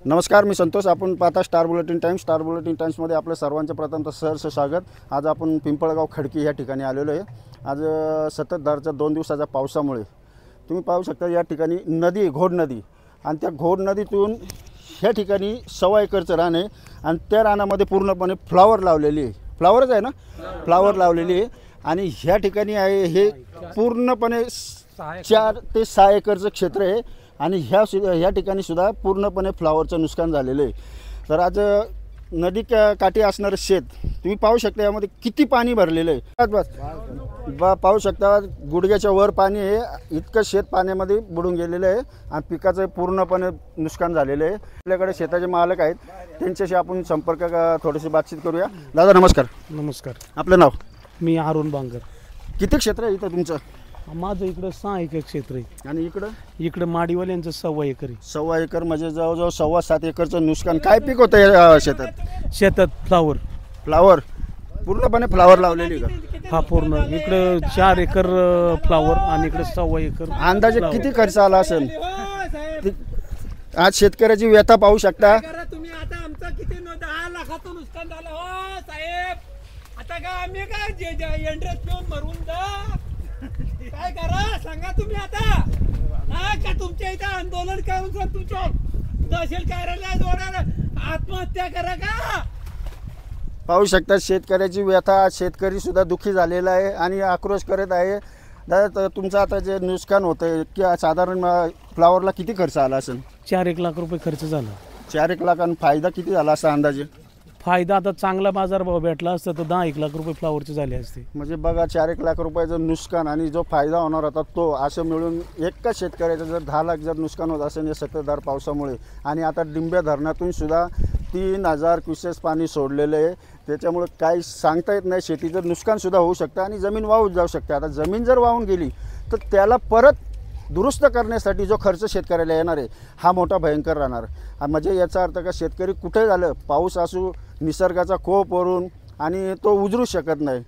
नमस्कार, मी संतोष. आपण पाहता star bulletin times. Star bulletin टाइम्समध्ये आपलं सर्वांचं प्रथमतः सहर्ष स्वागत. आज आपण पिंपळगाव खडकी या ठिकाणी आलेलो आहे. आज सततधारच्या 2 दिवसाच्या पावसामुळे तुम्ही पाहू शकता या ठिकाणी नदी, घोड नदी, आणि त्या घोड नदीतून ह्या ठिकाणी 1.25 एकरचं रान आहे आणि त्या रानामध्ये पूर्णपणे फ्लावर लावलेली आहे. फ्लावरच आहे ना, फ्लावर लावलेली आहे. आणि ह्या ठिकाणी आहे हे पूर्णपणे 4 ते 6 एकरचं क्षेत्र आहे आणि ह्या ठिकाणी सुद्धा पूर्णपणे फ्लावरचं नुकसान झालेलं आहे. तर आज नदी काठी असणारं शेत तुम्ही पाहू शकता, यामध्ये किती पाणी भरलेलं आहे. बस पाहू शकता, गुडघ्याच्या वर पाणी आहे. इतकं शेत पाण्यामध्ये बुडून गेलेलं आहे आणि पिकाचं पूर्णपणे नुकसान झालेलं आहे. आपल्याकडे शेताचे मालक आहेत, त्यांच्याशी आपण संपर्क थोडीशी बातचीत करूया. दादा नमस्कार. नमस्कार. आपलं नाव? मी अरुण बांगर. किती क्षेत्र आहे इथं तुमचं? माझं इकडं 6 एकर क्षेत्र आहे. आणि इकडं माडीवाल्यांचं 1.25 एकर आहे. 1.25 एकर म्हणजे जवळजवळ 7.25 एकरचं नुकसान. काय पीक होतं या शेतात फ्लावर पूर्णपणे फ्लावर लावलेली का? हा, पूर्ण. इकडं 4 एकर फ्लावर आणि इकडं 1.25 एकर. अंदाजे किती खर्च आला असेल? आज शेतकऱ्याची व्यथा पाहू शकता. तुम्ही आता आमचं किती 10 लाखाचं नुकसान झालं हो साहेब. आता का आम्ही काय एंड्रेस पिऊन मरून जा? काय करा सांगा तुम्ही आता? का तुमच्या इथं आंदोलन करून तुमच्या तहसील कार्यालयात आत्महत्या करा का? पाहू शकता शेतकऱ्याची व्यथा. शेतकरी सुद्धा दुःखी झालेला आहे आणि आक्रोश करत आहे. दादा, तुमचं आता जे नुकसान होतं की साधारण फ्लावरला किती खर्च आला असेल? 4-1 लाख रुपये खर्च झाला. 4-1 लाख. आणि फायदा किती झाला असा अंदाजे? फायदा आता चांगला बाजारभाव भेटला असता तर 10-1 लाख रुपये फ्लावरचे झाले असते. म्हणजे बघा, 4-1 लाख रुपयाचं नुकसान आणि जो फायदा होणार होता तो, असं मिळून एकाच शेतकऱ्याचं जर 10 लाख जर नुकसान होत असेल या सततधार पावसामुळे. आणि आता डिंब्या धरणातून सुद्धा 3000 क्युसेस पाणी सोडलेलं आहे. त्याच्यामुळे काही सांगता येत नाही. शेतीचं नुकसानसुद्धा होऊ शकतं आणि जमीन वाहून जाऊ शकते. आता जमीन जर वाहून गेली तर त्याला परत दुरुस्त करण्यासाठी जो खर्च शेतकऱ्याला येणार आहे हा मोठा भयंकर राहणार. म्हणजे याचा अर्थ का शेतकरी कुठे झालं, पाऊस असू, निसर्गाचा कोप वरून, आणि तो उजरू शकत नाही.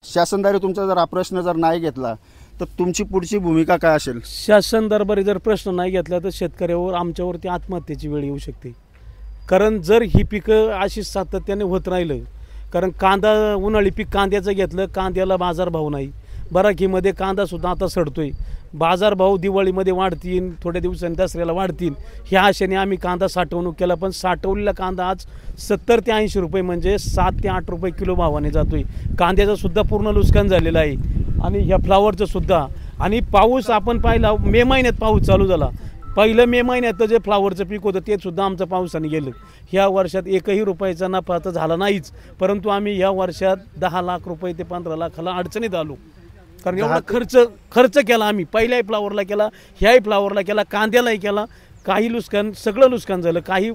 शासनदारी तुमचा जर हा प्रश्न जर नाही घेतला तर तुमची पुढची भूमिका काय असेल? शासन दरबारी जर प्रश्न नाही घेतला तर शेतकऱ्यावर, आमच्यावरती आत्महत्येची वेळ येऊ शकते. कारण जर ही पिकं अशी सातत्याने होत राहिलं, कारण कांदा, उन्हाळी पीक कांद्याचं घेतलं, कांद्याला बाजारभाव नाही. बराकीमध्ये कांदासुद्धा आता सडतोय. बाजारभाव दिवाळीमध्ये वाढतील, थोड्या दिवसांनी दसऱ्याला वाढतील, ह्या आशेने आम्ही कांदा साठवणूक केला. पण साठवलेला कांदा आज 70 ते 80 रुपये म्हणजे 7 ते 8 रुपये किलो भावाने जातोय. कांद्याचं सुद्धा पूर्ण नुकसान झालेलं आहे आणि ह्या फ्लावरचं सुद्धा. आणि पाऊस आपण पाहिला, मे महिन्यात पाऊस चालू झाला. पहिलं मे महिन्यात जे फ्लावरचं पीक होतं ते सुद्धा आमचं पावसाने गेलं. ह्या वर्षात 1ही रुपयाचा नफा तर झाला नाहीच, परंतु आम्ही ह्या वर्षात 10 लाख रुपये ते 15 लाखाला अडचणीत आलो. कारण एवढा खर्च केला आम्ही. पहिल्याही फ्लावरला केला, ह्याही फ्लावरला केला, कांद्यालाही केला. काही नुकसान, सगळं नुकसान झालं. काही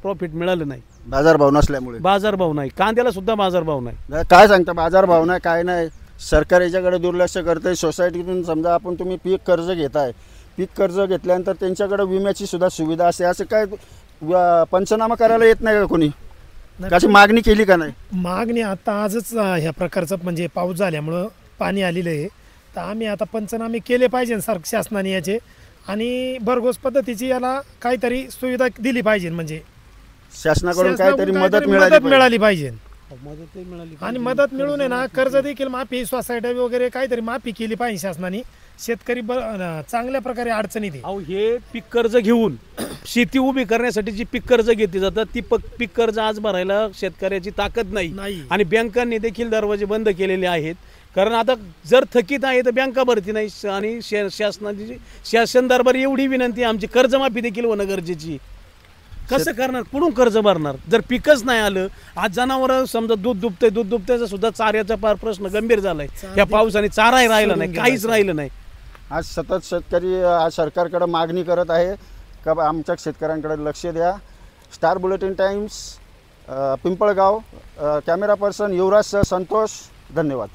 प्रॉफिट मिळालं नाही. बाजारभाव नसल्यामुळे. बाजारभाव नाही, कांद्याला सुद्धा बाजारभाव नाही. काय सांगता? बाजारभाव नाही, काय नाही. सरकार याच्याकडे दुर्लक्ष करते. सोसायटीतून समजा आपण तुम्ही पीक कर्ज घेताय, पीक कर्ज घेतल्यानंतर त्यांच्याकडे विम्याची सुद्धा सुविधा असते. असं काय पंचनामा करायला येत नाही का कोणी? कशी मागणी केली का नाही? मागणी आता आजच ह्या प्रकारचं म्हणजे पाऊस झाल्यामुळं पाणी आलेलं आहे. तर आम्ही आता पंचनामे केले पाहिजे शासनाने याचे, आणि भरघोस पद्धतीची याला काहीतरी सुविधा दिली पाहिजे. म्हणजे शासनाकडून काहीतरी मदत मिळाली पाहिजे. आणि मदत मिळून आहे ना, कर्ज देखील माफी, सोसायटी वगैरे काहीतरी माफी केली पाहिजे शासनाने. शेतकरी चांगल्या प्रकारे अडचणीत आहे. अहो, हे पीक कर्ज घेऊन शेती उभी करण्यासाठी जी पीक कर्ज घेतली जातात ती पीक कर्ज आज भरायला शेतकऱ्याची ताकद नाही. आणि बँकांनी देखील दरवाजे बंद केलेले आहेत. कारण आता जर थकीत आहे तर बँका भरती नाही. आणि शासन दरबारी एवढी विनंती, आमची कर्जमाफी देखील होणं गरजेची. कसं करणार, कुठून कर्ज भरणार जर पिकच नाही आलं? आज जनावर समजा दूध दुभत्याचा सुद्धा चाऱ्याचा फार प्रश्न गंभीर झालाय. या पावसाने चाराही राहिला नाही, काहीच राहिलं नाही. आज सतत शेतकरी आज सरकारकडे मागणी करत आहे का आमच्या शेतकऱ्यांकडे लक्ष द्या. Star bulletin times, Pimpalgaon. Camera person Yuvraj, Santosh. धन्यवाद.